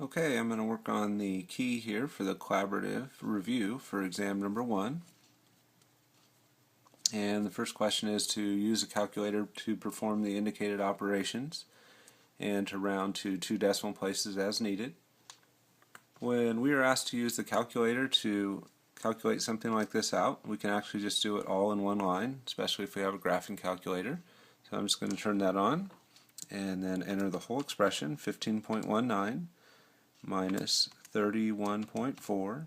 Okay, I'm going to work on the key here for the collaborative review for exam number 1. And the first question is to use a calculator to perform the indicated operations and to round to 2 decimal places as needed. When we are asked to use the calculator to calculate something like this out, we can actually just do it all in one line, especially if we have a graphing calculator. So I'm just going to turn that on and then enter the whole expression, 15.19 minus 31.4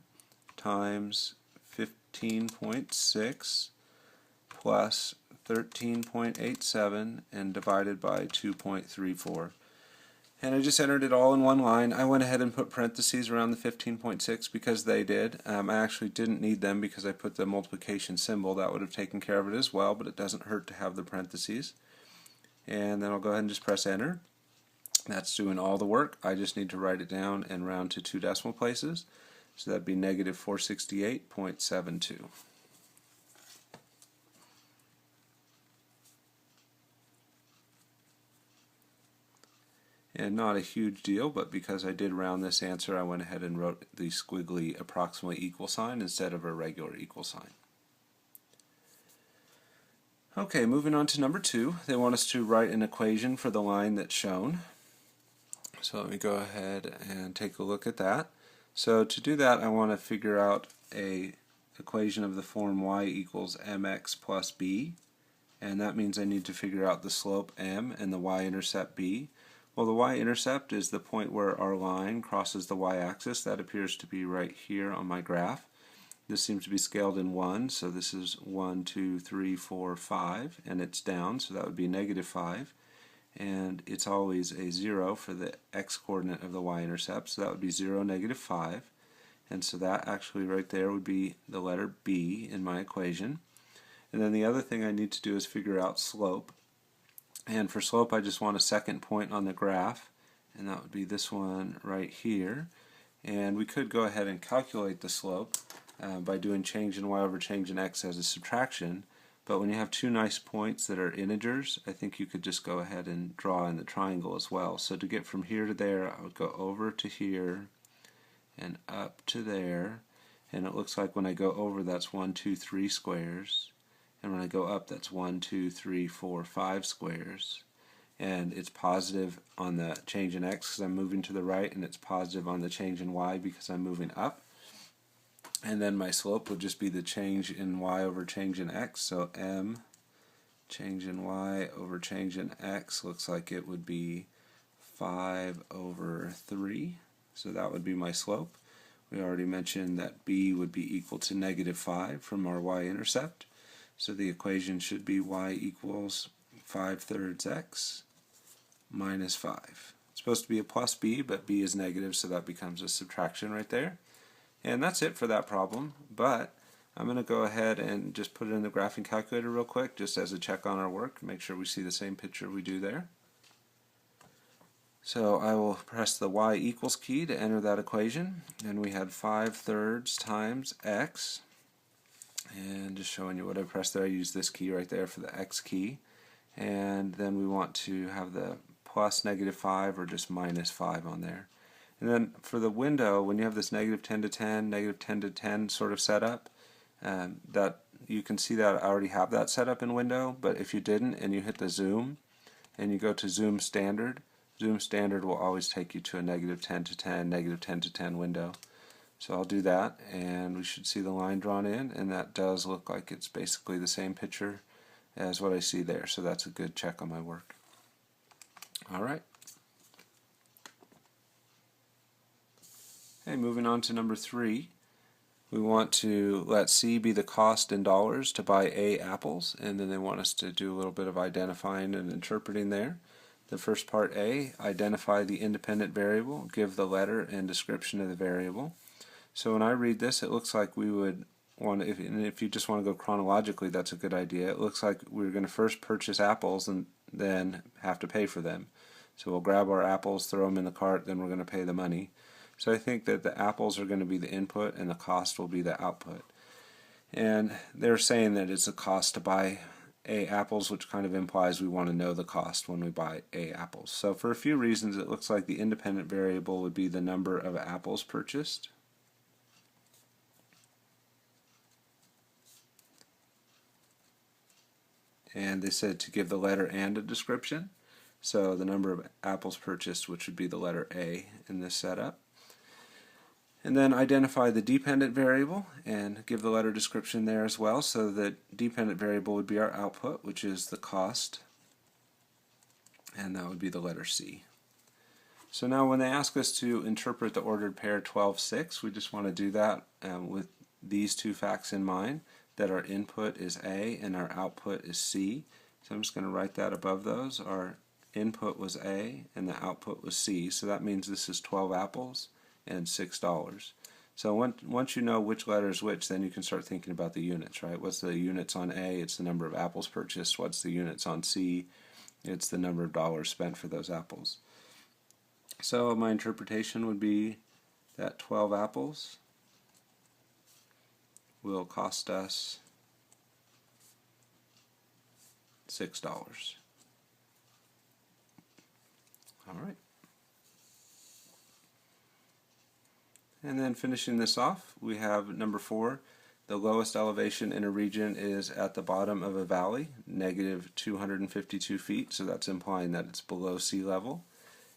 times 15.6 plus 13.87 and divided by 2.34. And I just entered it all in one line. I went ahead and put parentheses around the 15.6 because they did. I actually didn't need them because I put the multiplication symbol. That would have taken care of it as well, but it doesn't hurt to have the parentheses. And then I'll go ahead and just press enter. That's doing all the work. I just need to write it down and round to 2 decimal places. So that'd be negative 468.72. And not a huge deal, but because I did round this answer, I went ahead and wrote the squiggly approximately equal sign instead of a regular equal sign. Okay, moving on to number 2. They want us to write an equation for the line that's shown. So let me go ahead and take a look at that. So to do that, I want to figure out a equation of the form y equals mx plus b, and that means I need to figure out the slope m and the y-intercept b. Well, the y-intercept is the point where our line crosses the y-axis. That appears to be right here on my graph. This seems to be scaled in 1, so this is 1, 2, 3, 4, 5, and it's down, so that would be negative 5. And it's always a 0 for the x-coordinate of the y-intercept, so that would be 0, negative 5. And so that actually right there would be the letter B in my equation. And then the other thing I need to do is figure out slope. And for slope, I just want a second point on the graph, and that would be this one right here. And we could go ahead and calculate the slope by doing change in y over change in x as a subtraction. But when you have 2 nice points that are integers, I think you could just go ahead and draw in the triangle as well. So to get from here to there, I would go over to here and up to there. And it looks like when I go over, that's 1, 2, 3 squares. And when I go up, that's 1, 2, 3, 4, 5 squares. And it's positive on the change in x because I'm moving to the right, and it's positive on the change in y because I'm moving up. And then my slope would just be the change in y over change in x. So m change in y over change in x looks like it would be 5 over 3. So that would be my slope. We already mentioned that b would be equal to negative 5 from our y-intercept. So the equation should be y equals 5/3 x minus 5. It's supposed to be a plus b, but b is negative, so that becomes a subtraction right there. And that's it for that problem, but I'm going to go ahead and just put it in the graphing calculator real quick just as a check on our work, make sure we see the same picture we do there. So I will press the y equals key to enter that equation, and we had 5/3 times x, and just showing you what I pressed there, I use this key right there for the x key, and then we want to have the plus negative 5 or just minus 5 on there. And then for the window, when you have this negative 10 to 10, negative 10 to 10 sort of setup, that you can see that I already have that set up in window, but if you didn't and you hit the zoom and you go to zoom standard will always take you to a negative 10 to 10, negative 10 to 10 window. So I'll do that, and we should see the line drawn in, and that does look like it's basically the same picture as what I see there, so that's a good check on my work. Alright. Okay, moving on to number 3. We want to let C be the cost in dollars to buy A apples, and then they want us to do a little bit of identifying and interpreting there. The first part A, identify the independent variable, give the letter and description of the variable. So when I read this, it looks like we would want to, if you just want to go chronologically, that's a good idea. It looks like we're going to first purchase apples and then have to pay for them. So we'll grab our apples, throw them in the cart, then we're going to pay the money. So I think that the apples are going to be the input and the cost will be the output. And they're saying that it's a cost to buy A apples, which kind of implies we want to know the cost when we buy A apples. So for a few reasons, it looks like the independent variable would be the number of apples purchased. And they said to give the letter and a description. So the number of apples purchased, which would be the letter A in this setup. And then identify the dependent variable and give the letter description there as well. So the dependent variable would be our output, which is the cost, and that would be the letter C. So now when they ask us to interpret the ordered pair 12,6, we just want to do that with these two facts in mind, that our input is A and our output is C. So I'm just going to write that above those. Our input was A and the output was C, so that means this is 12 apples and $6. So once you know which letter is which, then you can start thinking about the units, right? What's the units on A? It's the number of apples purchased. What's the units on C? It's the number of dollars spent for those apples. So my interpretation would be that 12 apples will cost us $6. All right. And then finishing this off, we have number 4. The lowest elevation in a region is at the bottom of a valley, negative 252 feet, so that's implying that it's below sea level.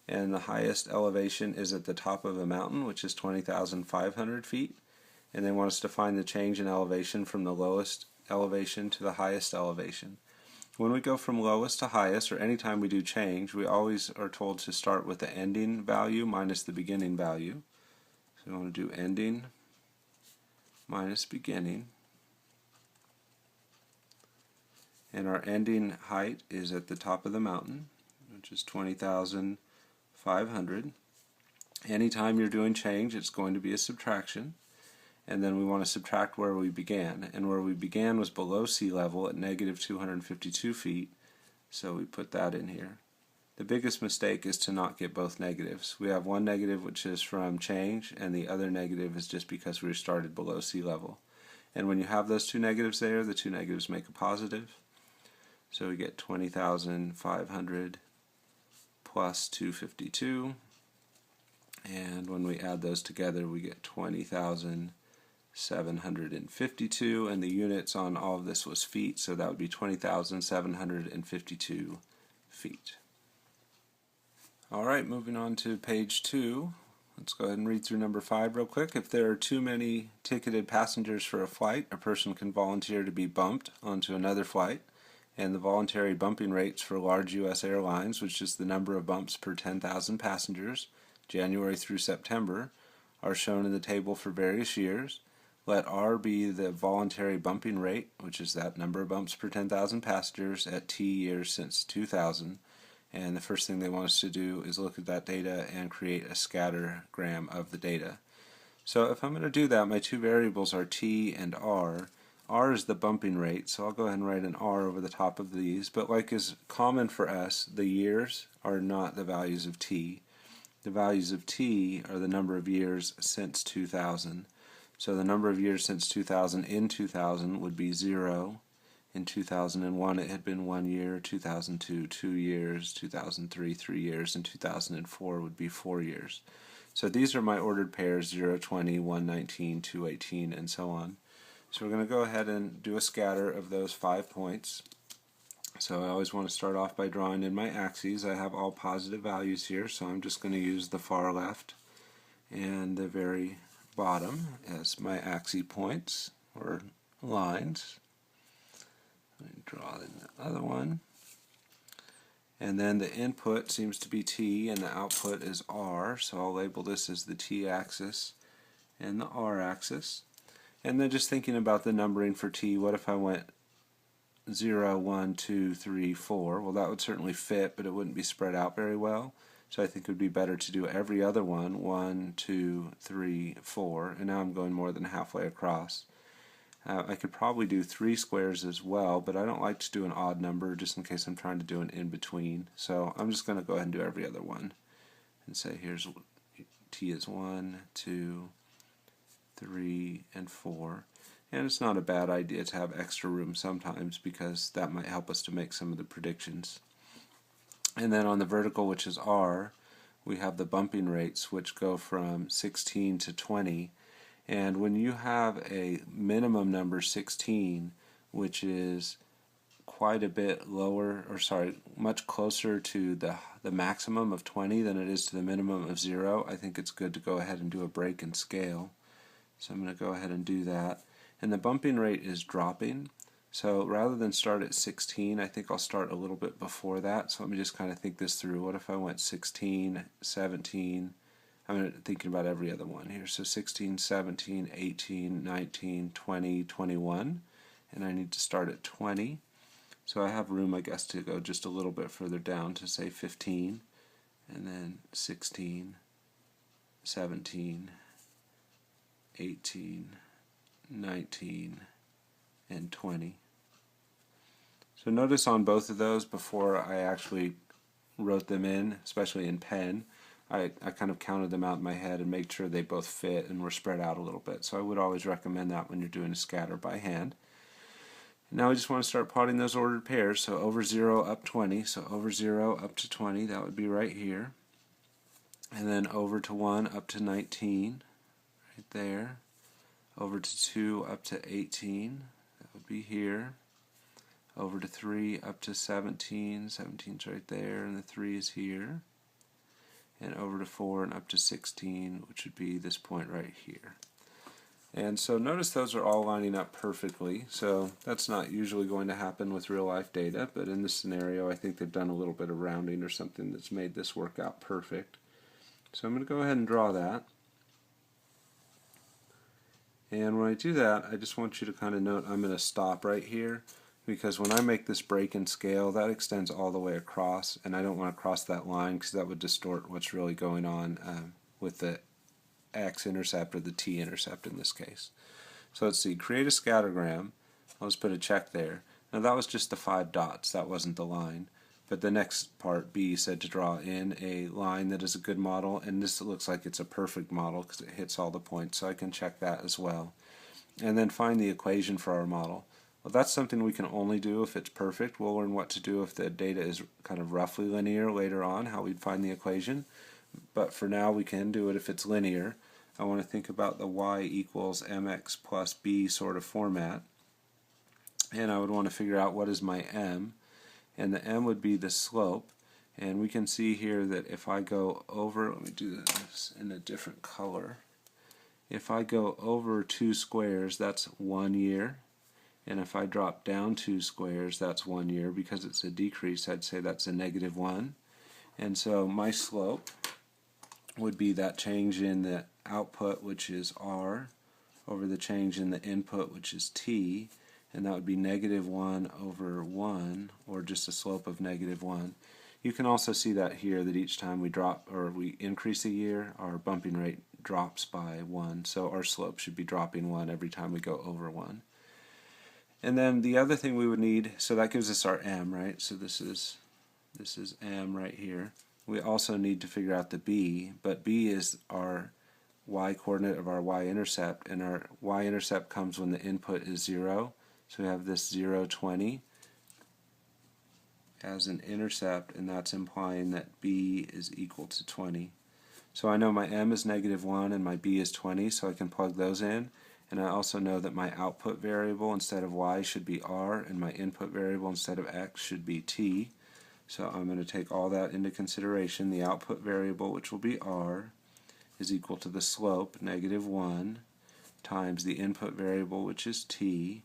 And the highest elevation is at the top of a mountain, which is 20,500 feet. And they want us to find the change in elevation from the lowest elevation to the highest elevation. When we go from lowest to highest, or anytime we do change, we always are told to start with the ending value minus the beginning value. So we want to do ending minus beginning. And our ending height is at the top of the mountain, which is 20,500. Anytime you're doing change, it's going to be a subtraction. And then we want to subtract where we began. And where we began was below sea level at negative 252 feet, so we put that in here. The biggest mistake is to not get both negatives. We have one negative which is from change, and the other negative is just because we started below sea level. And when you have those two negatives there, the two negatives make a positive. So we get 20,500 plus 252. And when we add those together, we get 20,752, and the units on all of this was feet, so that would be 20,752 feet. Alright, moving on to page 2. Let's go ahead and read through number 5 real quick. If there are too many ticketed passengers for a flight, a person can volunteer to be bumped onto another flight, and the voluntary bumping rates for large U.S. airlines, which is the number of bumps per 10,000 passengers, January through September, are shown in the table for various years. Let R be the voluntary bumping rate, which is that number of bumps per 10,000 passengers at T years since 2000. And the first thing they want us to do is look at that data and create a scattergram of the data. So if I'm going to do that, my two variables are T and R. R is the bumping rate, so I'll go ahead and write an R over the top of these. But like is common for us, the years are not the values of T. The values of T are the number of years since 2000. So the number of years since 2000 in 2000 would be 0. In 2001 it had been 1 year, 2002 2 years, 2003 3 years, and 2004 would be 4 years. So these are my ordered pairs, 0, 20, 119, 218, and so on. So we're going to go ahead and do a scatter of those 5 points. So I always want to start off by drawing in my axes. I have all positive values here, so I'm just going to use the far left and the very bottom as my axis points or lines. Let me draw in the other one. And then the input seems to be T and the output is R, so I'll label this as the T axis and the R axis. And then just thinking about the numbering for T, what if I went 0, 1, 2, 3, 4? Well, that would certainly fit, but it wouldn't be spread out very well. So I think it would be better to do every other one, 1, 2, 3, 4, and now I'm going more than halfway across. I could probably do 3 squares as well, but I don't like to do an odd number just in case I'm trying to do an in-between. So I'm just going to go ahead and do every other one and say here's T is 1, 2, 3, and 4. And it's not a bad idea to have extra room sometimes because that might help us to make some of the predictions. And then on the vertical, which is R, we have the bumping rates, which go from 16 to 20. And when you have a minimum number 16, which is quite a bit lower, or sorry, much closer to the maximum of 20 than it is to the minimum of 0, I think it's good to go ahead and do a break and scale. So I'm going to go ahead and do that. And the bumping rate is dropping. So rather than start at 16, I think I'll start a little bit before that. So let me just kind of think this through. What if I went 16, 17, I'm thinking about every other one here. So 16, 17, 18, 19, 20, 21. And I need to start at 20. So I have room, I guess, to go just a little bit further down to say 15. And then 16, 17, 18, 19, and 20. So notice on both of those, before I actually wrote them in, especially in pen, I kind of counted them out in my head and made sure they both fit and were spread out a little bit. So I would always recommend that when you're doing a scatter by hand. Now we just want to start plotting those ordered pairs. So over 0 up 20, so over 0 up to 20, that would be right here. And then over to 1 up to 19, right there. Over to 2 up to 18, that would be here. Over to 3 up to 17, 17's right there, and the 3 is here. And over to 4 and up to 16, which would be this point right here. And so notice those are all lining up perfectly. So that's not usually going to happen with real life data, but in this scenario I think they've done a little bit of rounding or something that's made this work out perfect. So I'm going to go ahead and draw that. And when I do that, I just want you to kind of note I'm going to stop right here, because when I make this break and scale, that extends all the way across, and I don't want to cross that line because that would distort what's really going on with the x-intercept or the t-intercept in this case. So let's see, create a scattergram. I'll just put a check there. Now that was just the 5 dots, that wasn't the line. But the next part, B, said to draw in a line that is a good model, and this looks like it's a perfect model because it hits all the points, so I can check that as well. And then find the equation for our model. Well, that's something we can only do if it's perfect. We'll learn what to do if the data is kind of roughly linear later on, how we'd find the equation. But for now we can do it if it's linear. I want to think about the y equals mx plus b sort of format. And I would want to figure out what is my m. And the m would be the slope. And we can see here that if I go over, let me do this in a different color. If I go over 2 squares, that's 1 year. And if I drop down 2 squares, that's 1 year. Because it's a decrease, I'd say that's a -1. And so my slope would be that change in the output, which is r, over the change in the input, which is t, and that would be -1 over 1, or just a slope of -1. You can also see that here, that each time we drop or we increase a year, our bumping rate drops by 1, so our slope should be dropping 1 every time we go over 1. And then the other thing we would need, so that gives us our m, right? So this is m right here. We also need to figure out the b, but b is our y-coordinate of our y-intercept, and our y-intercept comes when the input is 0. So we have this 0, 20 as an intercept, and that's implying that b is equal to 20. So I know my m is -1 and my b is 20, so I can plug those in. And I also know that my output variable instead of y should be r, and my input variable instead of x should be t. So I'm going to take all that into consideration. The output variable, which will be r, is equal to the slope, -1, times the input variable, which is t,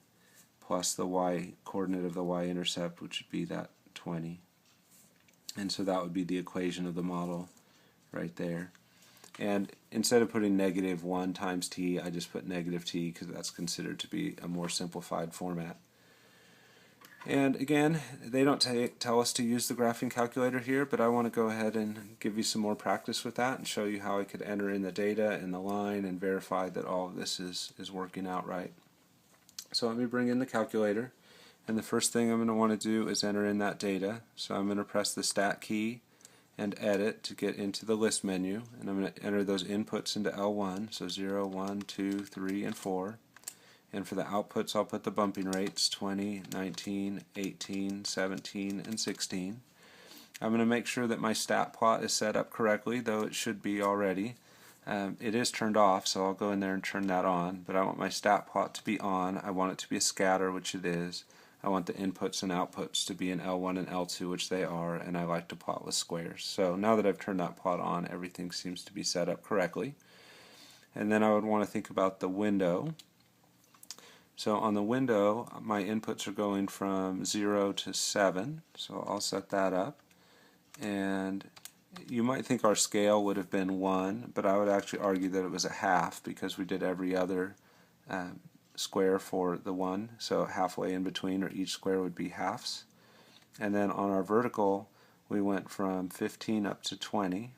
plus the y-coordinate of the y-intercept, which would be that 20. And so that would be the equation of the model right there. And instead of putting -1 times t, I just put -t because that's considered to be a more simplified format. And again, they don't tell us to use the graphing calculator here, but I want to go ahead and give you some more practice with that and show you how I could enter in the data and the line and verify that all of this is working out right. So let me bring in the calculator, and the first thing I'm going to want to do is enter in that data. So I'm going to press the Stat key and Edit to get into the list menu, and I'm going to enter those inputs into L1, so 0, 1, 2, 3, and 4. And for the outputs, I'll put the bumping rates 20, 19, 18, 17, and 16. I'm going to make sure that my stat plot is set up correctly, though it should be already. It is turned off, so I'll go in there and turn that on, but I want my stat plot to be on. I want it to be a scatter, which it is. I want the inputs and outputs to be in L1 and L2, which they are, and I like to plot with squares. So now that I've turned that plot on, everything seems to be set up correctly. And then I would want to think about the window. So on the window, my inputs are going from 0 to 7, so I'll set that up. And you might think our scale would have been 1, but I would actually argue that it was a half because we did every other square for the 1, so halfway in between, or each square would be halves. And then on our vertical, we went from 15 up to 20,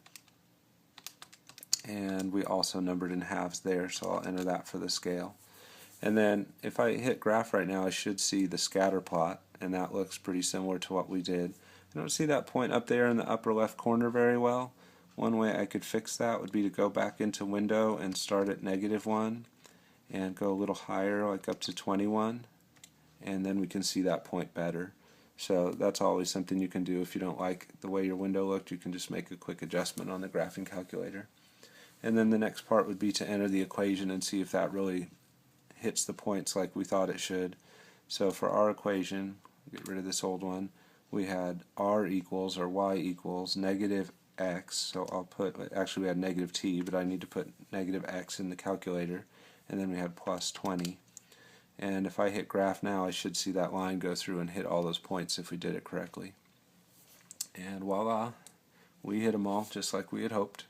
and we also numbered in halves there, so I'll enter that for the scale. And then if I hit graph right now, I should see the scatter plot, and that looks pretty similar to what we did. I don't see that point up there in the upper left corner very well. One way I could fix that would be to go back into Window and start at -1 and go a little higher, like up to 21, and then we can see that point better. So that's always something you can do. If you don't like the way your window looked, you can just make a quick adjustment on the graphing calculator. And then the next part would be to enter the equation and see if that really hits the points like we thought it should. So for our equation, get rid of this old one, we had r equals, or y equals, -x, so I'll put, actually we had -t, but I need to put -x in the calculator, and then we had +20. And if I hit graph now, I should see that line go through and hit all those points if we did it correctly. And voila, we hit them all just like we had hoped.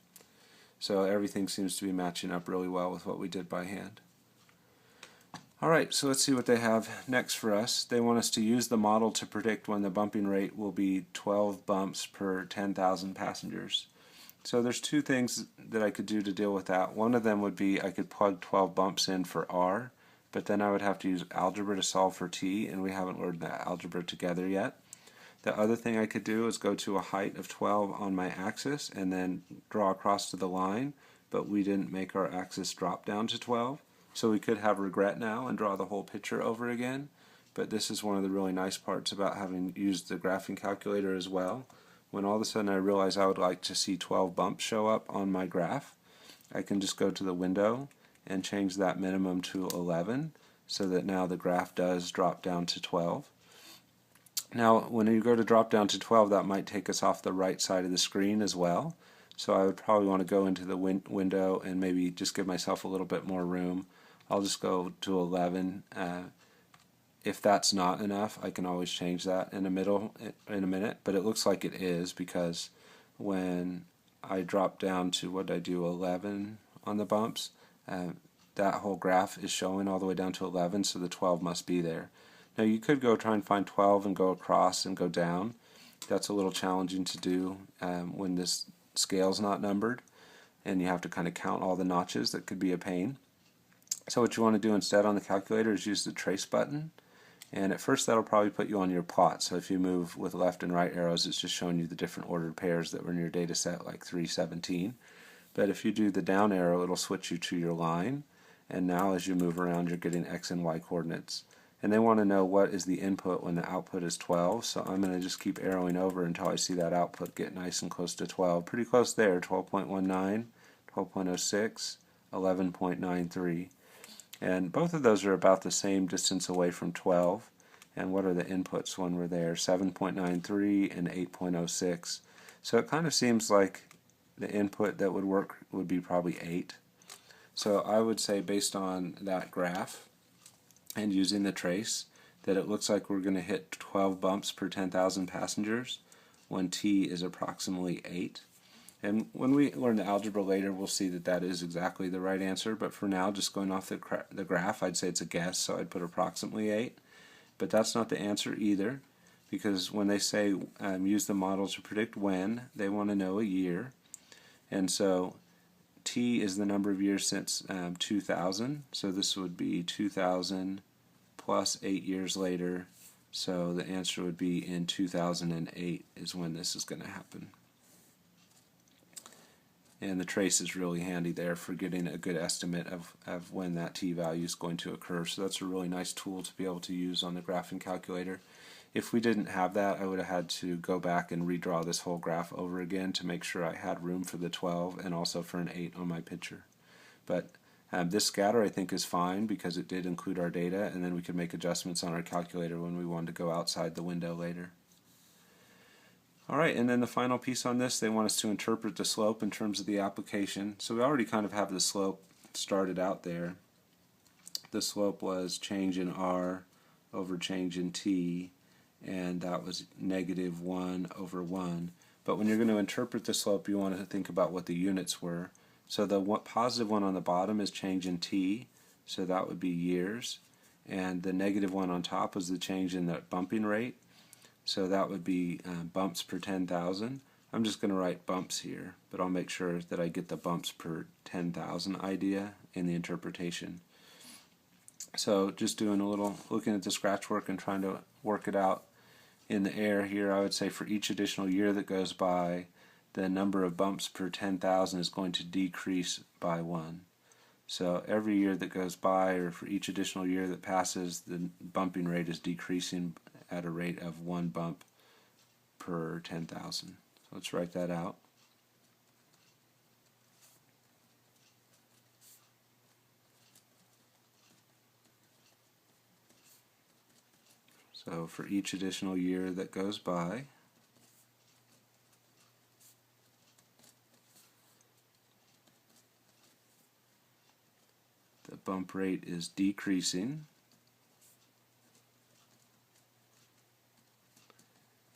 So everything seems to be matching up really well with what we did by hand. Alright, so let's see what they have next for us. They want us to use the model to predict when the bumping rate will be 12 bumps per 10,000 passengers. So there's two things that I could do to deal with that. One of them would be I could plug 12 bumps in for R, but then I would have to use algebra to solve for T, and we haven't learned that algebra together yet. The other thing I could do is go to a height of 12 on my axis and then draw across to the line, but we didn't make our axis drop down to 12. So we could have regret now and draw the whole picture over again, but this is one of the really nice parts about having used the graphing calculator as well. When all of a sudden I realize I would like to see 12 bumps show up on my graph, I can just go to the window and change that minimum to 11 so that now the graph does drop down to 12. Now when you go to drop down to 12, that might take us off the right side of the screen as well. So I would probably want to go into the window and maybe just give myself a little bit more room. I'll just go to 11. If that's not enough, I can always change that in a minute, but it looks like it is because when I drop down to, what did I do, 11 on the bumps, that whole graph is showing all the way down to 11, so the 12 must be there. Now you could go try and find 12 and go across and go down. That's a little challenging to do when this scale's not numbered, and you have to kind of count all the notches. That could be a pain. So what you want to do instead on the calculator is use the trace button, and at first that'll probably put you on your plot. So if you move with left and right arrows, it's just showing you the different ordered pairs that were in your data set, like 317. But if you do the down arrow, it'll switch you to your line, and now as you move around you're getting X and Y coordinates. And they want to know what is the input when the output is 12, so I'm going to just keep arrowing over until I see that output get nice and close to 12. Pretty close there, 12.19, 12.06, 11.93. And both of those are about the same distance away from 12. And what are the inputs when we're there? 7.93 and 8.06. So it kind of seems like the input that would work would be probably 8. So I would say, based on that graph and using the trace, that it looks like we're going to hit 12 bumps per 10,000 passengers when T is approximately 8. And when we learn the algebra later, we'll see that that is exactly the right answer, but for now, just going off the graph, I'd say it's a guess, so I'd put approximately 8. But that's not the answer either, because when they say use the model to predict when, they want to know a year. And so T is the number of years since 2000, so this would be 2000 plus 8 years later, so the answer would be in 2008 is when this is going to happen. And the trace is really handy there for getting a good estimate of when that t-value is going to occur. So that's a really nice tool to be able to use on the graphing calculator. If we didn't have that, I would have had to go back and redraw this whole graph over again to make sure I had room for the 12 and also for an 8 on my picture. But this scatter I think is fine because it did include our data, and then we could make adjustments on our calculator when we wanted to go outside the window later. Alright, and then the final piece on this, they want us to interpret the slope in terms of the application. So we already kind of have the slope started out there. The slope was change in R over change in T, and that was -1/1. But when you're going to interpret the slope, you want to think about what the units were. So the positive one on the bottom is change in T, so that would be years. And the negative one on top is the change in the bumping rate. So that would be bumps per 10,000. I'm just going to write bumps here, but I'll make sure that I get the bumps per 10,000 idea in the interpretation. So just doing a little, looking at the scratch work and trying to work it out in the air here, I would say for each additional year that goes by, the number of bumps per 10,000 is going to decrease by 1. So every year that goes by, or for each additional year that passes, the bumping rate is decreasing at a rate of 1 bump per 10,000. So let's write that out. So for each additional year that goes by, the bump rate is decreasing.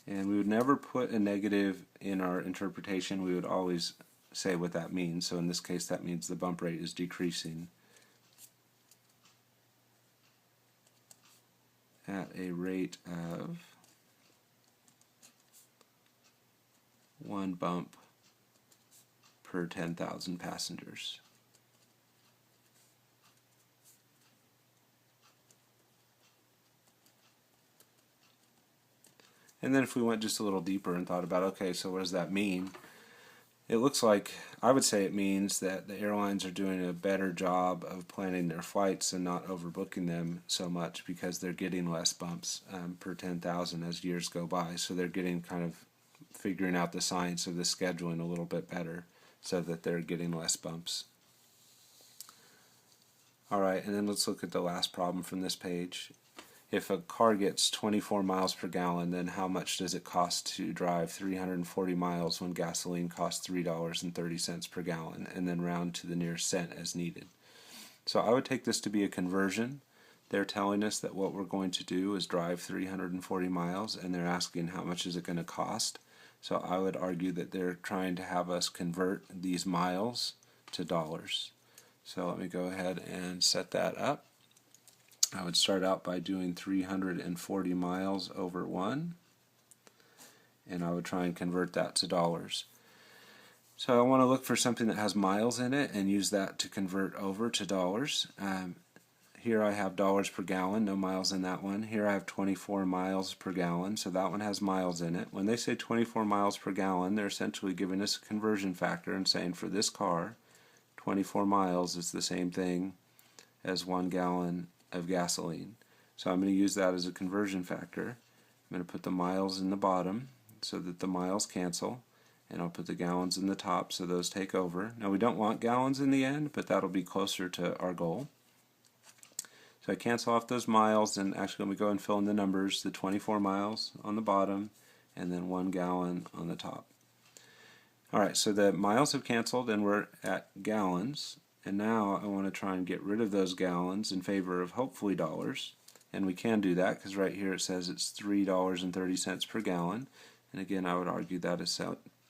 And we would never put a negative in our interpretation. We would always say what that means. So in this case, that means the bump rate is decreasing at a rate of 1 bump per 10,000 passengers. And then if we went just a little deeper and thought about, okay, so what does that mean? It looks like, I would say it means that the airlines are doing a better job of planning their flights and not overbooking them so much because they're getting less bumps per 10,000 as years go by. So they're getting kind of figuring out the science of the scheduling a little bit better so that they're getting less bumps. Alright, and then let's look at the last problem from this page. If a car gets 24 miles per gallon, then how much does it cost to drive 340 miles when gasoline costs $3.30 per gallon, and then round to the nearest cent as needed? So I would take this to be a conversion. They're telling us that what we're going to do is drive 340 miles, and they're asking how much is it going to cost. So I would argue that they're trying to have us convert these miles to dollars. So let me go ahead and set that up. I would start out by doing 340 miles over 1, and I would try and convert that to dollars. So I want to look for something that has miles in it and use that to convert over to dollars. Here I have dollars per gallon, no miles in that one. Here I have 24 miles per gallon, so that one has miles in it. When they say 24 miles per gallon, they're essentially giving us a conversion factor and saying for this car, 24 miles is the same thing as 1 gallon of gasoline. So I'm going to use that as a conversion factor. I'm going to put the miles in the bottom so that the miles cancel, and I'll put the gallons in the top so those take over. Now we don't want gallons in the end, but that'll be closer to our goal. So I cancel off those miles, and actually let me go and fill in the numbers, the 24 miles on the bottom and then 1 gallon on the top. Alright, so the miles have canceled and we're at gallons. And now I want to try and get rid of those gallons in favor of hopefully dollars. And we can do that because right here it says it's $3.30 per gallon. And again, I would argue that is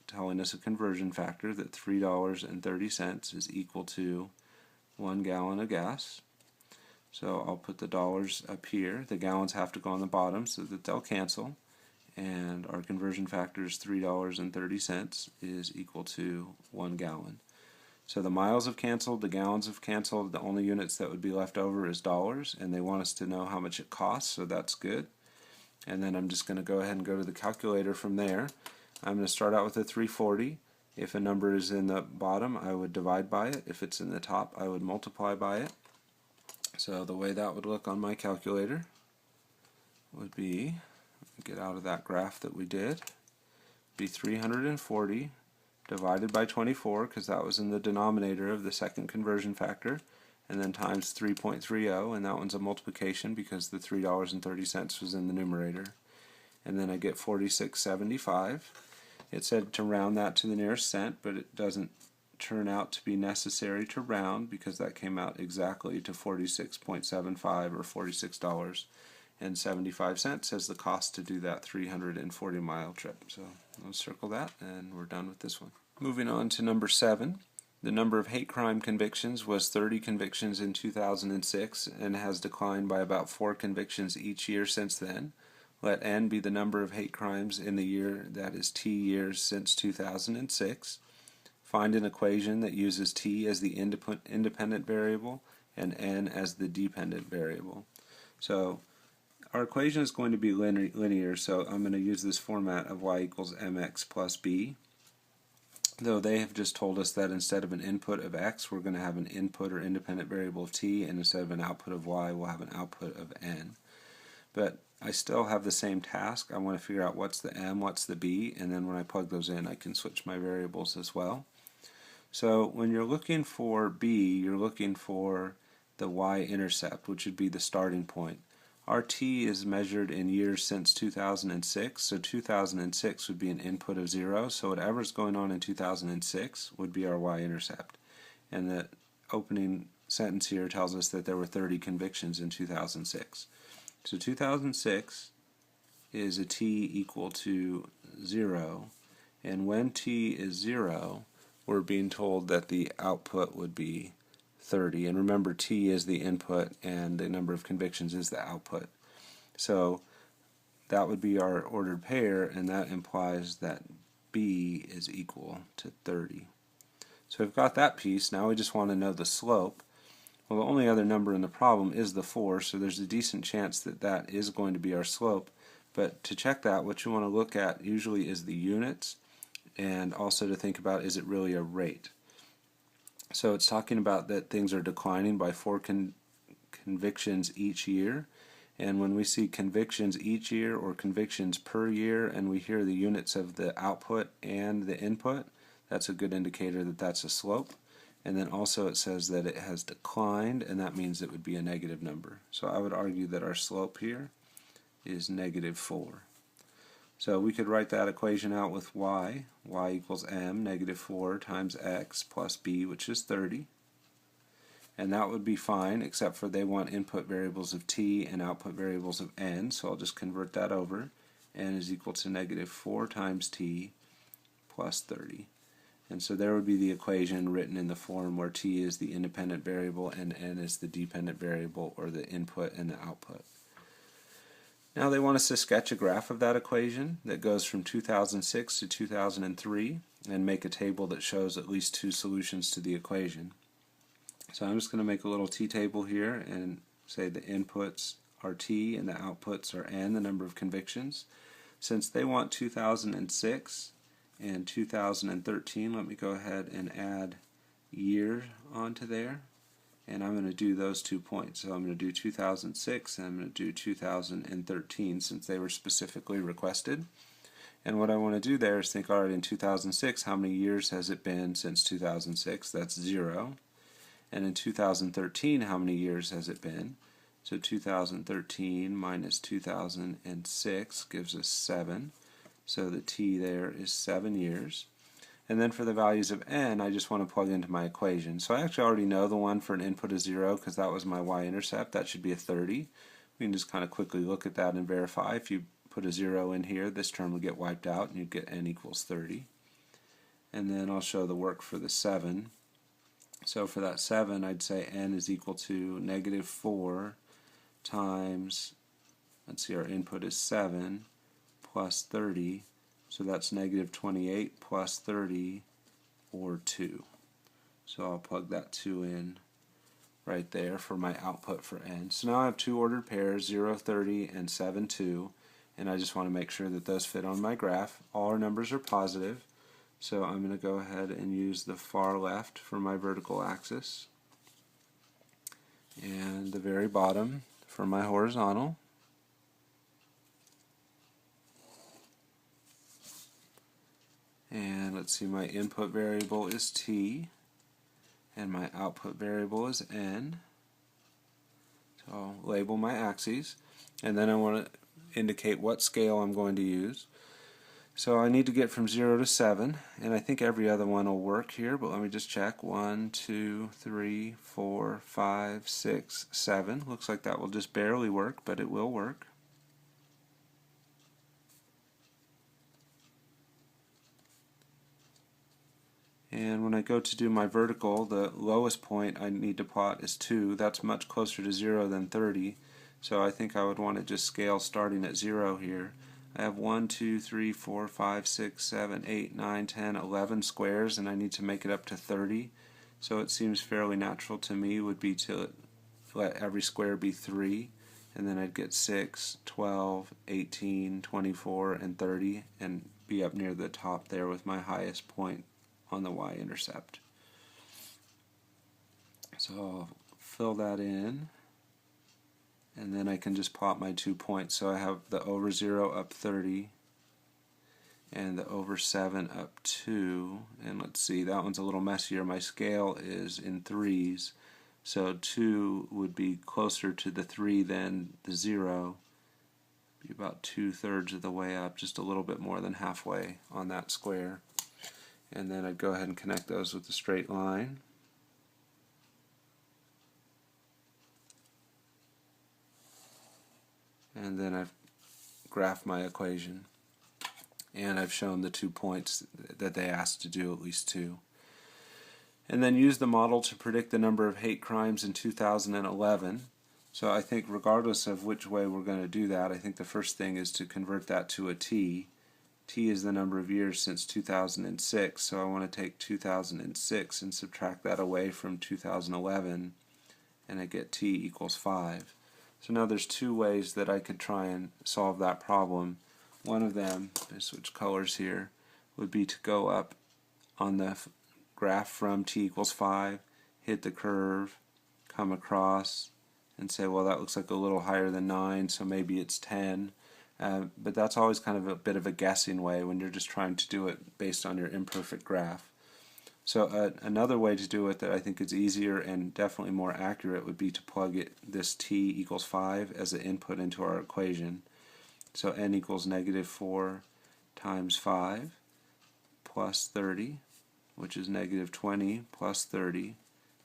telling us a conversion factor that $3.30 is equal to 1 gallon of gas. So I'll put the dollars up here. The gallons have to go on the bottom so that they'll cancel. And our conversion factor is $3.30 is equal to 1 gallon. So the miles have canceled, the gallons have canceled, the only units that would be left over is dollars, and they want us to know how much it costs, so that's good. And then I'm just going to go ahead and go to the calculator from there. I'm going to start out with a 340, If a number is in the bottom, I would divide by it. If it's in the top, I would multiply by it. So the way that would look on my calculator would be, get out of that graph that we did, be 340 divided by 24, because that was in the denominator of the second conversion factor, and then times 3.30, and that one's a multiplication because the $3.30 was in the numerator. And then I get 46.75. It said to round that to the nearest cent, but it doesn't turn out to be necessary to round because that came out exactly to 46.75 or $46.75 as the cost to do that 340-mile trip. So I'll circle that, and we're done with this one. Moving on to number 7. The number of hate crime convictions was 30 convictions in 2006 and has declined by about 4 convictions each year since then. Let n be the number of hate crimes in the year that is t years since 2006. Find an equation that uses t as the independent variable and n as the dependent variable. So our equation is going to be linear, so I'm going to use this format of y equals mx plus b. Though they have just told us that instead of an input of x, we're going to have an input or independent variable of t, and instead of an output of y, we'll have an output of n. But I still have the same task. I want to figure out what's the m, what's the b, and then when I plug those in, I can switch my variables as well. So when you're looking for b, you're looking for the y-intercept, which would be the starting point. Our t is measured in years since 2006, so 2006 would be an input of 0, so whatever's going on in 2006 would be our y-intercept. And the opening sentence here tells us that there were 30 convictions in 2006. So 2006 is a t equal to 0, and when t is 0, we're being told that the output would be 30. And remember, t is the input and the number of convictions is the output. So that would be our ordered pair, and that implies that b is equal to 30. So we've got that piece. Now we just want to know the slope. Well, the only other number in the problem is the 4, so there's a decent chance that that is going to be our slope. But to check that, what you want to look at usually is the units, and also to think about, is it really a rate? So it's talking about that things are declining by 4 convictions each year, and when we see convictions each year or convictions per year and we hear the units of the output and the input, that's a good indicator that that's a slope. And then also it says that it has declined, and that means it would be a negative number. So I would argue that our slope here is -4. So we could write that equation out with y equals m, -4 times x plus b, which is 30. And that would be fine, except for they want input variables of t and output variables of n, so I'll just convert that over. N is equal to -4 times t plus 30. And so there would be the equation written in the form where t is the independent variable and n is the dependent variable, or the input and the output. Now they want us to sketch a graph of that equation that goes from 2006 to 2003 and make a table that shows at least 2 solutions to the equation. So I'm just going to make a little t-table here and say the inputs are t and the outputs are n, the number of convictions. Since they want 2006 and 2013, let me go ahead and add year onto there, and I'm going to do those 2 points. So I'm going to do 2006 and I'm going to do 2013 since they were specifically requested. And what I want to do there is think, alright, in 2006, how many years has it been since 2006? That's 0. And in 2013, how many years has it been? So 2013 minus 2006 gives us 7. So the t there is 7 years. And then for the values of n, I just want to plug into my equation. So I actually already know the one for an input of 0 because that was my y-intercept. That should be a 30. We can just kind of quickly look at that and verify. If you put a 0 in here, this term will get wiped out and you get n equals 30. And then I'll show the work for the 7. So for that 7, I'd say n is equal to -4 times, let's see, our input is 7 plus 30, so that's -28 plus 30, or 2. So I'll plug that 2 in right there for my output for n. So now I have 2 ordered pairs, 0, 30, and 7, 2, and I just want to make sure that those fit on my graph. All our numbers are positive, So I'm going to go ahead and use the far left for my vertical axis, and the very bottom for my horizontal. And let's see, my input variable is t, and my output variable is n. So I'll label my axes, and then I want to indicate what scale I'm going to use. So I need to get from 0 to 7, and I think every other one will work here, but let me just check. 1, 2, 3, 4, 5, 6, 7. Looks like that will just barely work, but it will work. And when I go to do my vertical, the lowest point I need to plot is 2. That's much closer to 0 than 30. So I think I would want to just scale starting at 0 here. I have 1, 2, 3, 4, 5, 6, 7, 8, 9, 10, 11 squares, and I need to make it up to 30. So it seems fairly natural to me would be to let every square be 3, and then I'd get 6, 12, 18, 24, and 30, and be up near the top there with my highest point on the y-intercept. So I'll fill that in, and then I can just plot my 2 points. So I have the over 0 up 30 and the over 7 up 2, and let's see, that one's a little messier. My scale is in 3s, so 2 would be closer to the 3 than the 0, be about 2/3 of the way up, just a little bit more than halfway on that square. And then I'd go ahead and connect those with a straight line. And then I've graphed my equation. And I've shown the 2 points that they asked to do, at least 2. And then use the model to predict the number of hate crimes in 2011. So I think regardless of which way we're going to do that, I think the first thing is to convert that to a t. T is the number of years since 2006, so I want to take 2006 and subtract that away from 2011, and I get t equals 5. So now there's 2 ways that I could try and solve that problem. One of them, I switch colors here, would be to go up on the graph from t equals 5, hit the curve, come across, and say, well, that looks like a little higher than 9, so maybe it's 10. But that's always kind of a bit of a guessing way when you're just trying to do it based on your imperfect graph. So another way to do it that I think is easier and definitely more accurate would be to plug this t equals 5 as an input into our equation. So n equals -4 times 5 plus 30, which is -20 plus 30,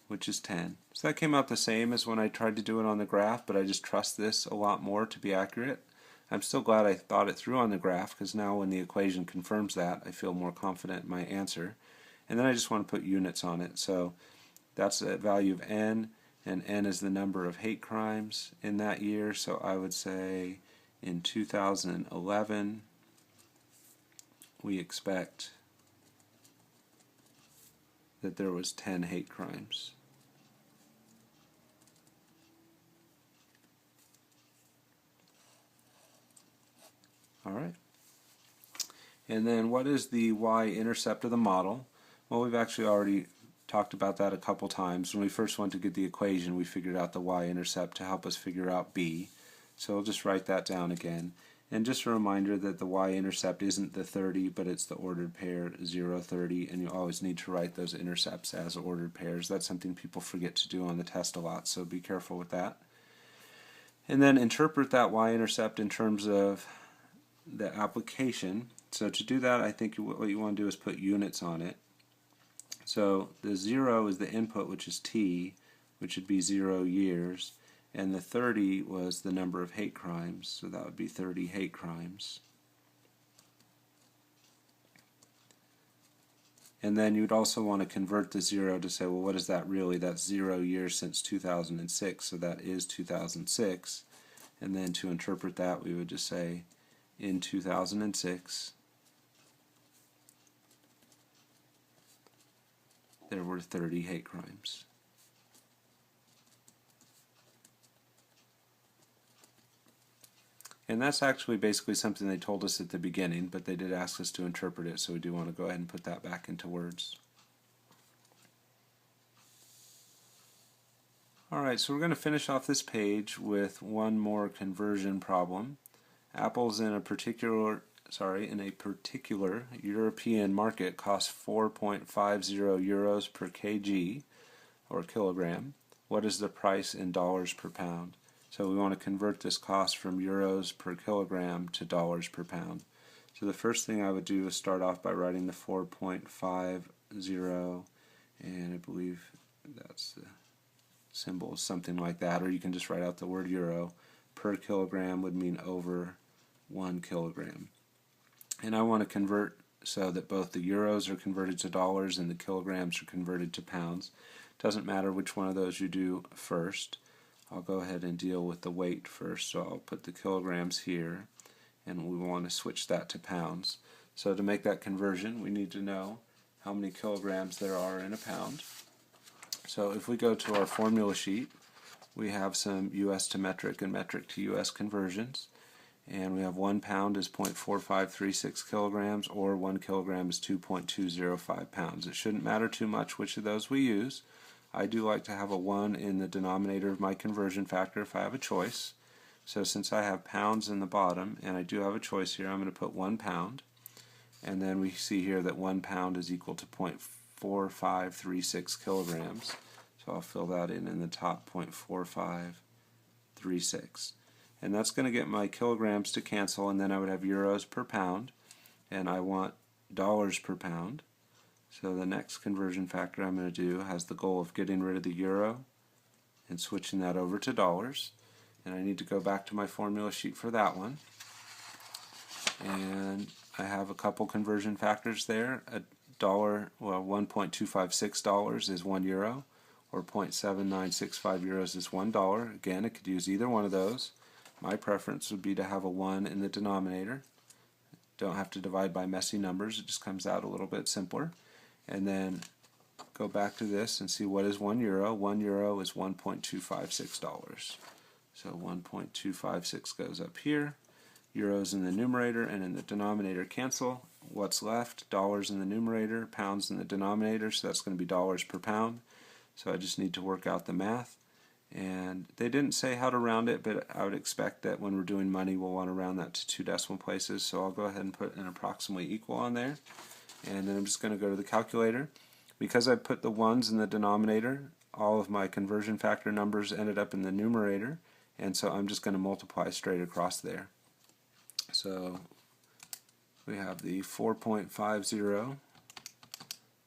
which is 10. So that came out the same as when I tried to do it on the graph, but I just trust this a lot more to be accurate. I'm still glad I thought it through on the graph, because now when the equation confirms that, I feel more confident in my answer. And then I just want to put units on it. So that's a value of n, and n is the number of hate crimes in that year. So I would say in 2011 we expect that there was 10 hate crimes. Alright. And then what is the y-intercept of the model? Well, we've actually already talked about that a couple times. When we first went to get the equation, we figured out the y-intercept to help us figure out b. So we'll just write that down again. And just a reminder that the y-intercept isn't the 30, but it's the ordered pair 0, 30, and you always need to write those intercepts as ordered pairs. That's something people forget to do on the test a lot, so be careful with that. And then interpret that y-intercept in terms of the application. So to do that, I think what you want to do is put units on it. So the 0 is the input, which is t, which would be 0 years, and the 30 was the number of hate crimes, so that would be 30 hate crimes. And then you'd also want to convert the 0 to say, well, what is that really? That's 0 years since 2006, so that is 2006. And then to interpret that, we would just say, in 2006, there were 30 hate crimes. And that's actually basically something they told us at the beginning, but they did ask us to interpret it, so we do want to go ahead and put that back into words. Alright, so we're going to finish off this page with one more conversion problem. Apples in a particular European market cost 4.50 euros per kg or kilogram. What is the price in dollars per pound? So we want to convert this cost from euros per kilogram to dollars per pound. So the first thing I would do is start off by writing the 4.50, and I believe that's the symbol, something like that, or you can just write out the word euro. Per kilogram would mean over 1 kilogram. And I want to convert so that both the euros are converted to dollars and the kilograms are converted to pounds. Doesn't matter which one of those you do first. I'll go ahead and deal with the weight first, so I'll put the kilograms here, and we want to switch that to pounds. So to make that conversion, we need to know how many kilograms there are in a pound. So if we go to our formula sheet, we have some US to metric and metric to US conversions, and we have 1 pound is 0.4536 kilograms, or 1 kilogram is 2.205 pounds. It shouldn't matter too much which of those we use. I do like to have a 1 in the denominator of my conversion factor if I have a choice. So since I have pounds in the bottom, and I do have a choice here, I'm going to put 1 pound. And then we see here that 1 pound is equal to 0.4536 kilograms. So I'll fill that in the top, 0.4536. And that's going to get my kilograms to cancel, and then I would have euros per pound, and I want dollars per pound. So the next conversion factor I'm going to do has the goal of getting rid of the euro and switching that over to dollars. And I need to go back to my formula sheet for that one. And I have a couple conversion factors there. $1.256 is 1 euro, or 0.7965 euros is $1. Again, it could use either one of those. My preference would be to have a 1 in the denominator. Don't have to divide by messy numbers, it just comes out a little bit simpler. And then go back to this and see what is 1 euro. 1 euro is $1.256. So 1.256 goes up here. Euros in the numerator and in the denominator cancel. What's left? Dollars in the numerator, pounds in the denominator, so that's going to be dollars per pound. So I just need to work out the math. And they didn't say how to round it, but I would expect that when we're doing money we'll want to round that to 2 decimal places, so I'll go ahead and put an approximately equal on there. And then I'm just going to go to the calculator. Because I put the 1s in the denominator, all of my conversion factor numbers ended up in the numerator, and so I'm just going to multiply straight across there. So we have the 4.50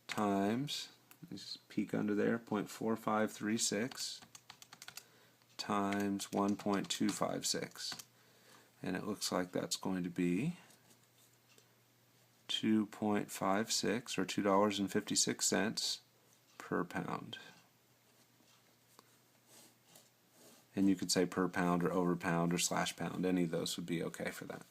times, let's peek under there, 0.4536 times 1.256, and it looks like that's going to be 2.56 or $2.56 per pound. And you could say per pound or over pound or slash pound. Any of those would be okay for that.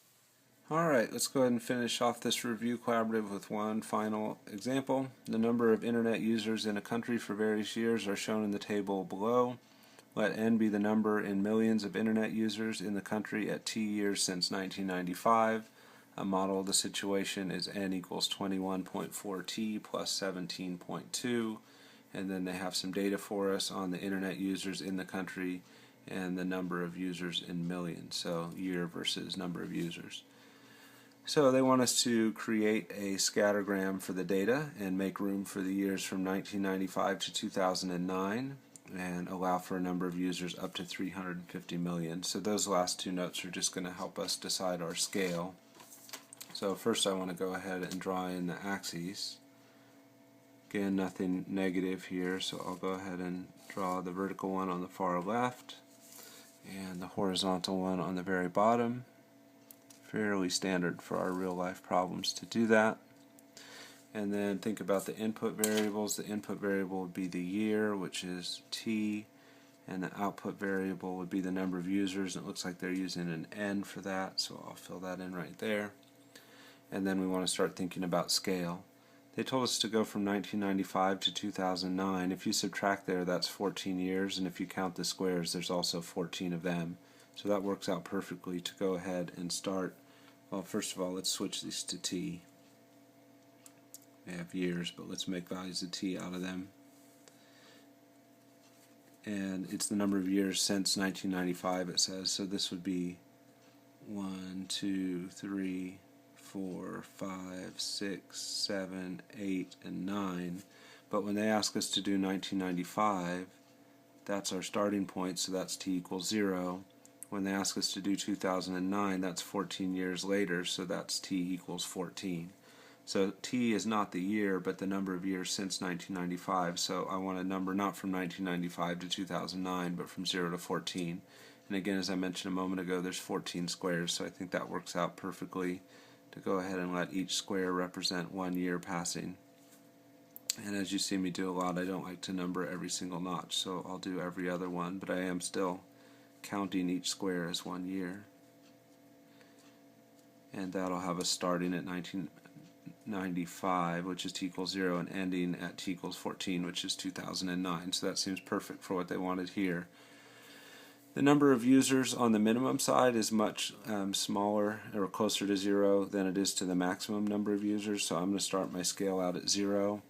Alright, let's go ahead and finish off this review collaborative with one final example. The number of internet users in a country for various years are shown in the table below. Let n be the number in millions of internet users in the country at t years since 1995. A model of the situation is n equals 21.4t plus 17.2, and then they have some data for us on the internet users in the country and the number of users in millions, so year versus number of users. So they want us to create a scattergram for the data and make room for the years from 1995 to 2009 and allow for a number of users up to 350 million. So those last two notes are just going to help us decide our scale. So first I want to go ahead and draw in the axes. Again, nothing negative here, so I'll go ahead and draw the vertical one on the far left and the horizontal one on the very bottom. Fairly standard for our real life problems to do that. And then think about the input variables. The input variable would be the year, which is t, and the output variable would be the number of users, and it looks like they're using an n for that, so I'll fill that in right there. And then we want to start thinking about scale. They told us to go from 1995 to 2009. If you subtract there, that's 14 years, and if you count the squares, there's also 14 of them. So that works out perfectly to go ahead and start. Well, first of all, let's switch these to T. They have years, but let's make values of T out of them. And it's the number of years since 1995, it says. So this would be 1, 2, 3, 4, 5, 6, 7, 8, and 9. But when they ask us to do 1995, that's our starting point, so that's T equals 0. When they ask us to do 2009, that's 14 years later, so that's T equals 14. So T is not the year, but the number of years since 1995. So I want a number not from 1995 to 2009, but from 0 to 14. And again, as I mentioned a moment ago, there's 14 squares, so I think that works out perfectly to go ahead and let each square represent 1 year passing. And as you see me do a lot, I don't like to number every single notch, so I'll do every other one, but I am still counting each square as 1 year. And that'll have us starting at 1995, which is T equals 0, and ending at T equals 14, which is 2009. So that seems perfect for what they wanted here. The number of users on the minimum side is much smaller, or closer to 0, than it is to the maximum number of users, so I'm going to start my scale out at 0.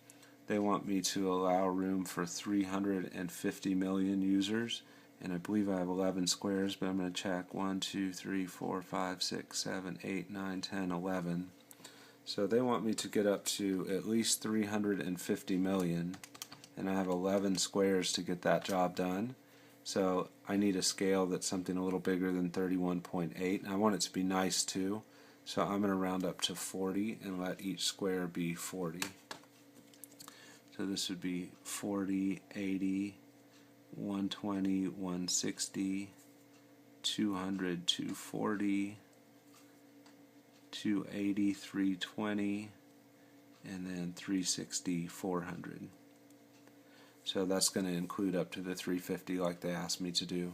They want me to allow room for 350 million users, and I believe I have 11 squares, but I'm going to check. 1, 2, 3, 4, 5, 6, 7, 8, 9, 10, 11. So they want me to get up to at least 350 million, and I have 11 squares to get that job done. So I need a scale that's something a little bigger than 31.8, and I want it to be nice too. So I'm going to round up to 40 and let each square be 40. So this would be 40, 80, 120, 160, 200, 240, 280, 320, and then 360, 400. So that's going to include up to the 350 like they asked me to do.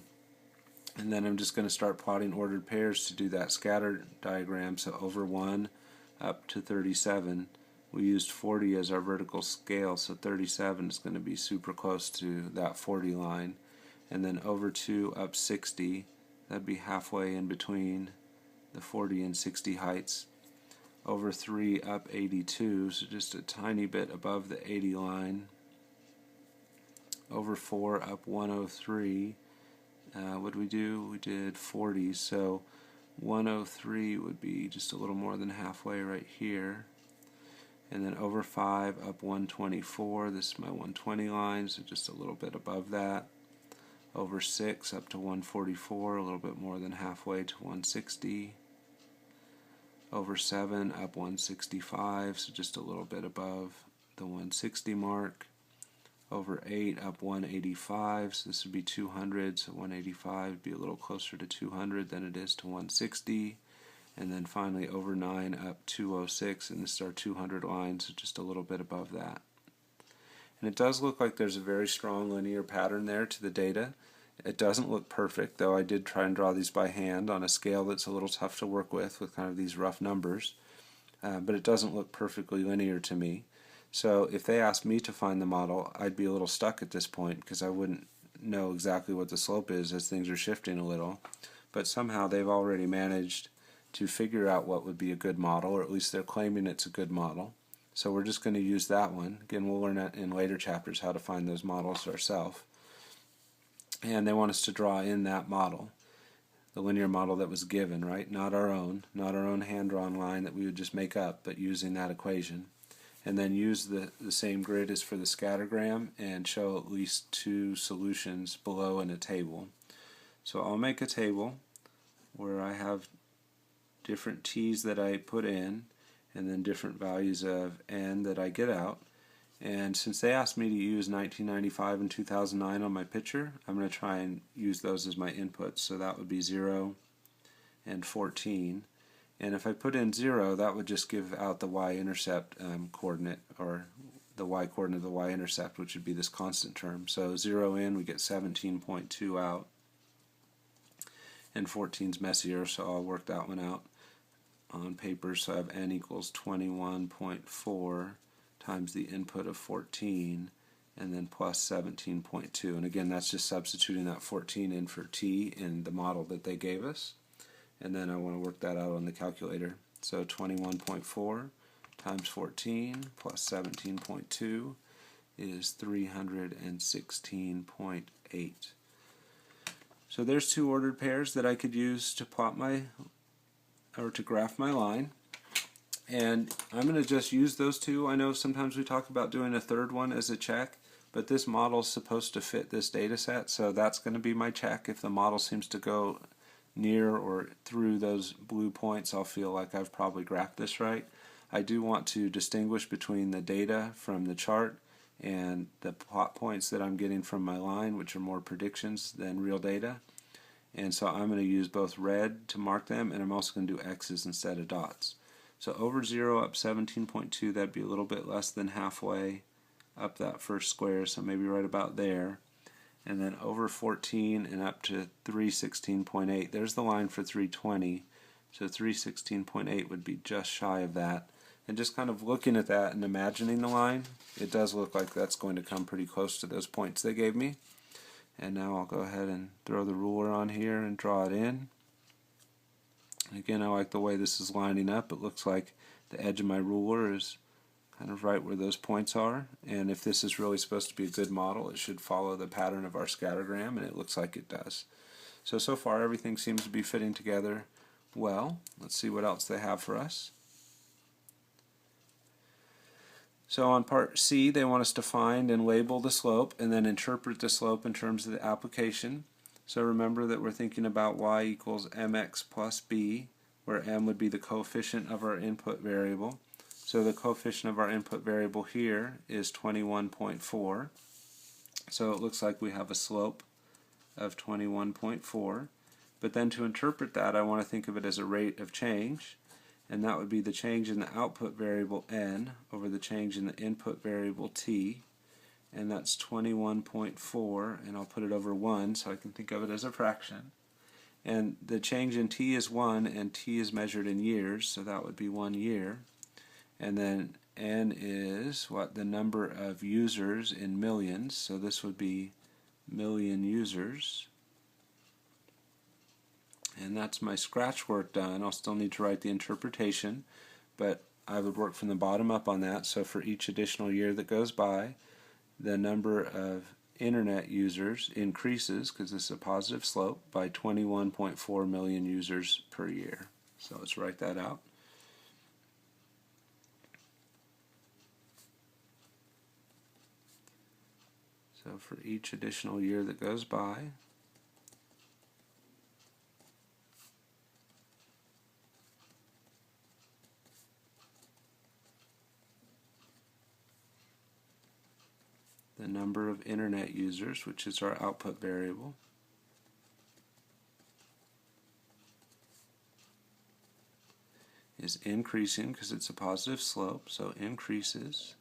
And then I'm just going to start plotting ordered pairs to do that scatter diagram. So over 1 up to 37. We used 40 as our vertical scale, so 37 is going to be super close to that 40 line. And then over 2 up 60, that'd be halfway in between the 40 and 60 heights. Over 3 up 82, so just a tiny bit above the 80 line. Over 4 up 103, what did we do? We did 40, so 103 would be just a little more than halfway right here. And then over 5 up 124, this is my 120 line, so just a little bit above that. Over 6 up to 144, a little bit more than halfway to 160. Over 7 up 165, so just a little bit above the 160 mark. Over 8 up 185, so this would be 200, so 185 would be a little closer to 200 than it is to 160. And then finally over 9 up 206, and this is our 200 line, so just a little bit above that. And it does look like there's a very strong linear pattern there to the data. It doesn't look perfect, though I did try and draw these by hand on a scale that's a little tough to work with kind of these rough numbers. But it doesn't look perfectly linear to me. So if they asked me to find the model, I'd be a little stuck at this point because I wouldn't know exactly what the slope is as things are shifting a little. But somehow they've already managed to figure out what would be a good model, or at least they're claiming it's a good model. So we're just going to use that one. Again, we'll learn in later chapters how to find those models ourselves. And they want us to draw in that model, the linear model that was given, right? Not our own hand-drawn line that we would just make up, but using that equation. And then use the same grid as for the scattergram and show at least 2 solutions below in a table. So I'll make a table where I have different t's that I put in and then different values of n that I get out. And since they asked me to use 1995 and 2009 on my picture, I'm going to try and use those as my inputs. So that would be 0 and 14. And if I put in 0, that would just give out the y-intercept coordinate, or the y-coordinate of the y-intercept, which would be this constant term. So 0 in, we get 17.2 out. And 14's messier, so I'll work that one out on paper. So I have n equals 21.4 times the input of 14, and then plus 17.2. And again, that's just substituting that 14 in for t in the model that they gave us. And then I want to work that out on the calculator. So 21.4 times 14 plus 17.2 is 316.8. So there's two ordered pairs that I could use to plot to graph my line. And I'm going to just use those two. I know sometimes we talk about doing a third one as a check, but this model is supposed to fit this data set, so that's going to be my check. If the model seems to go near or through those blue points, I'll feel like I've probably graphed this right. I do want to distinguish between the data from the chart and the plot points that I'm getting from my line, which are more predictions than real data. And so I'm going to use both red to mark them, and I'm also going to do X's instead of dots. So over 0 up 17.2, that'd be a little bit less than halfway up that first square, so maybe right about there. And then over 14 and up to 316.8, there's the line for 320. So 316.8 would be just shy of that. And just kind of looking at that and imagining the line, it does look like that's going to come pretty close to those points they gave me. And now I'll go ahead and throw the ruler on here and draw it in. And again, I like the way this is lining up. It looks like the edge of my ruler is kind of right where those points are. And if this is really supposed to be a good model, it should follow the pattern of our scattergram, and it looks like it does. So far everything seems to be fitting together well. Let's see what else they have for us. So on part C, they want us to find and label the slope and then interpret the slope in terms of the application. So remember that we're thinking about y equals mx plus b, where m would be the coefficient of our input variable. So the coefficient of our input variable here is 21.4. So it looks like we have a slope of 21.4. But then to interpret that, I want to think of it as a rate of change. And that would be the change in the output variable n over the change in the input variable t, and that's 21.4, and I'll put it over 1 so I can think of it as a fraction. And the change in t is 1, and t is measured in years, so that would be 1 year. And then n is the number of users in millions, so this would be million users. And that's my scratch work done. I'll still need to write the interpretation, but I would work from the bottom up on that. So for each additional year that goes by, the number of internet users increases, because it's a positive slope, by 21.4 million users per year. So let's write that out. So for each additional year that goes by, the number of internet users, which is our output variable, is increasing because it's a positive slope, so increases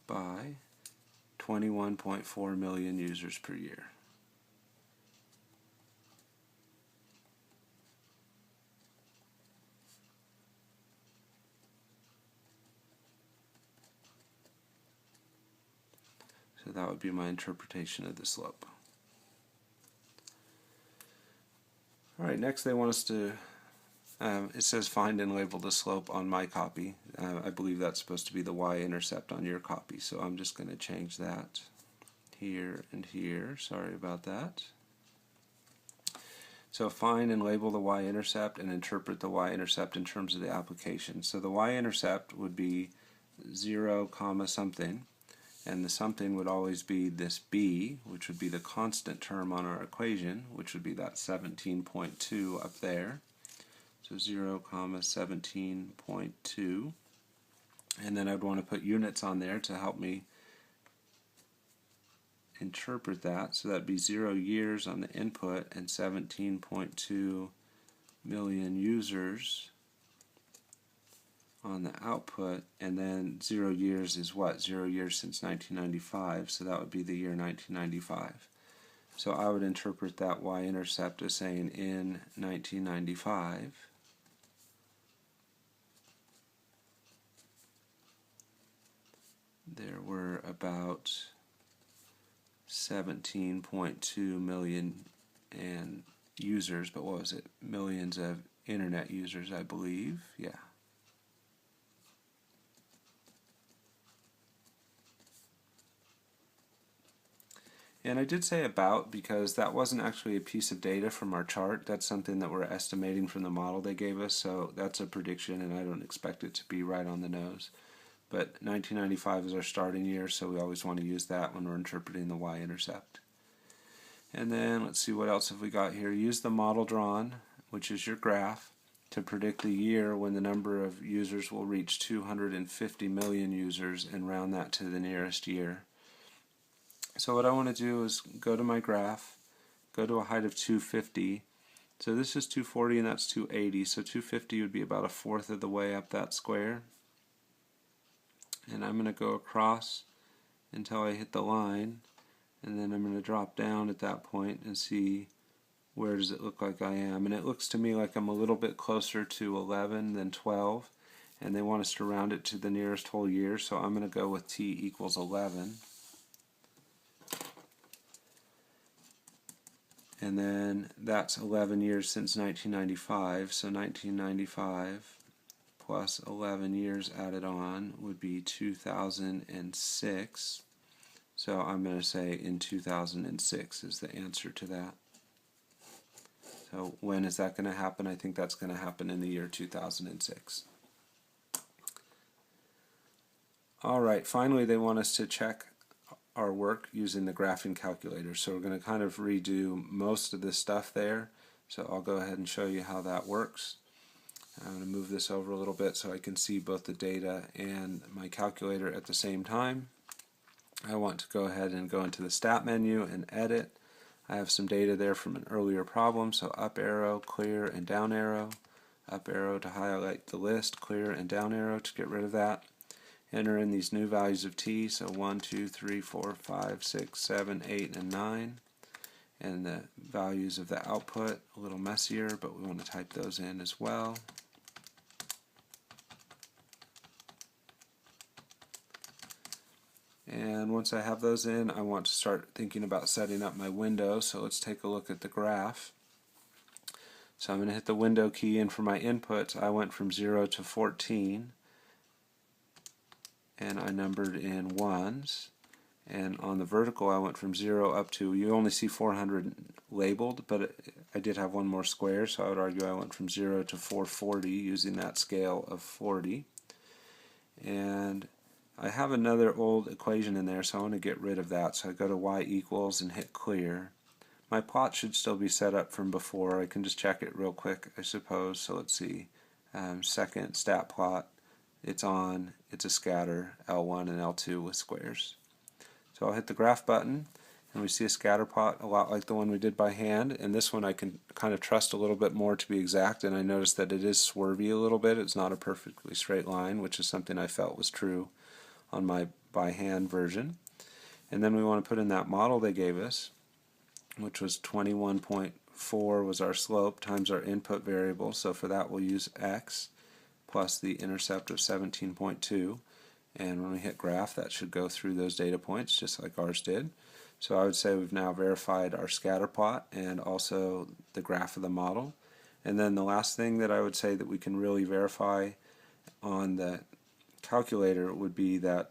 by 21.4 million users per year. So that would be my interpretation of the slope. Alright, next they want us to, it says find and label the slope on my copy. I believe that's supposed to be the y-intercept on your copy, so I'm just going to change that here and here. Sorry about that. So find and label the y-intercept and interpret the y-intercept in terms of the application. So the y-intercept would be 0, comma something. And the something would always be this b, which would be the constant term on our equation, which would be that 17.2 up there. So 0, comma 17.2. And then I'd want to put units on there to help me interpret that. So that'd be 0 years on the input and 17.2 million users on the output, and then 0 years is what? 0 years since 1995, so that would be the year 1995. So I would interpret that y-intercept as saying in 1995, there were about 17.2 million and users, but what was it? Millions of internet users, I believe. Yeah. And I did say about because that wasn't actually a piece of data from our chart. That's something that we're estimating from the model they gave us, so that's a prediction, and I don't expect it to be right on the nose. But 1995 is our starting year, so we always want to use that when we're interpreting the y-intercept. And then let's see what else have we got here. Use the model drawn, which is your graph, to predict the year when the number of users will reach 250 million users and round that to the nearest year. So what I want to do is go to my graph, go to a height of 250. So this is 240 and that's 280, so 250 would be about a fourth of the way up that square. And I'm going to go across until I hit the line, and then I'm going to drop down at that point and see where does it look like I am. And it looks to me like I'm a little bit closer to 11 than 12, and they want us to round it to the nearest whole year, so I'm going to go with t equals 11. And then that's 11 years since 1995, so 1995 plus 11 years added on would be 2006. So I'm going to say in 2006 is the answer to that. So when is that going to happen? I think that's going to happen in the year 2006. Alright, finally they want us to check our work using the graphing calculator. So we're going to kind of redo most of this stuff there. So I'll go ahead and show you how that works. I'm going to move this over a little bit so I can see both the data and my calculator at the same time. I want to go ahead and go into the stat menu and edit. I have some data there from an earlier problem, so up arrow, clear, and down arrow. Up arrow to highlight the list, clear, and down arrow to get rid of that. Enter in these new values of t, so 1, 2, 3, 4, 5, 6, 7, 8, and 9. And the values of the output, a little messier, but we want to type those in as well. And once I have those in, I want to start thinking about setting up my window. So let's take a look at the graph. So I'm going to hit the window key, and for my inputs I went from 0 to 14, and I numbered in ones. And on the vertical I went from 0 up to, you only see 400 labeled, but I did have one more square, so I would argue I went from 0 to 440 using that scale of 40. And I have another old equation in there, so I want to get rid of that. So I go to y equals and hit clear. My plot should still be set up from before. I can just check it real quick, I suppose. So let's see. Second stat plot, it's on, it's a scatter, L1 and L2 with squares. So I'll hit the graph button, and we see a scatter plot a lot like the one we did by hand. And this one I can kind of trust a little bit more to be exact, and I noticed that it is swervy a little bit. It's not a perfectly straight line, which is something I felt was true on my by hand version. And then we want to put in that model they gave us, which was 21.4 was our slope times our input variable. So for that we'll use x plus the intercept of 17.2, and when we hit graph that should go through those data points just like ours did. So I would say we've now verified our scatter plot and also the graph of the model. And then the last thing that I would say that we can really verify on the calculator would be that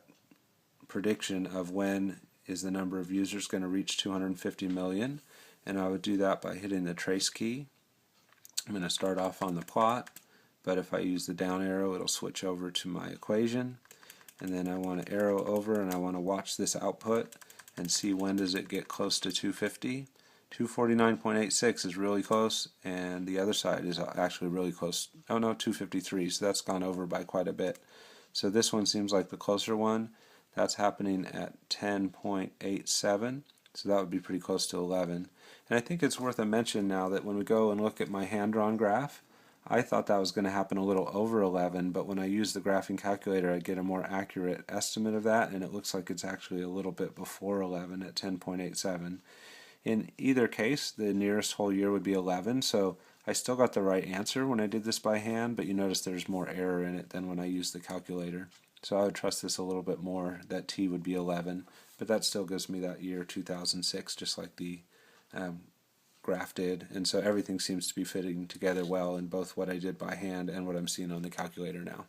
prediction of when is the number of users going to reach 250 million, and I would do that by hitting the trace key. I'm going to start off on the plot, but if I use the down arrow it'll switch over to my equation, and then I want to arrow over and I want to watch this output and see when does it get close to 250. 249.86 is really close, and the other side is actually really close. Oh no, 253, so that's gone over by quite a bit. So this one seems like the closer one. That's happening at 10.87, so that would be pretty close to 11. And I think it's worth a mention now that when we go and look at my hand-drawn graph, I thought that was going to happen a little over 11, but when I use the graphing calculator I get a more accurate estimate of that, and it looks like it's actually a little bit before 11 at 10.87. In either case, the nearest whole year would be 11, so I still got the right answer when I did this by hand, but you notice there's more error in it than when I used the calculator. So I would trust this a little bit more, that T would be 11, but that still gives me that year 2006, just like the graph did. And so everything seems to be fitting together well in both what I did by hand and what I'm seeing on the calculator now.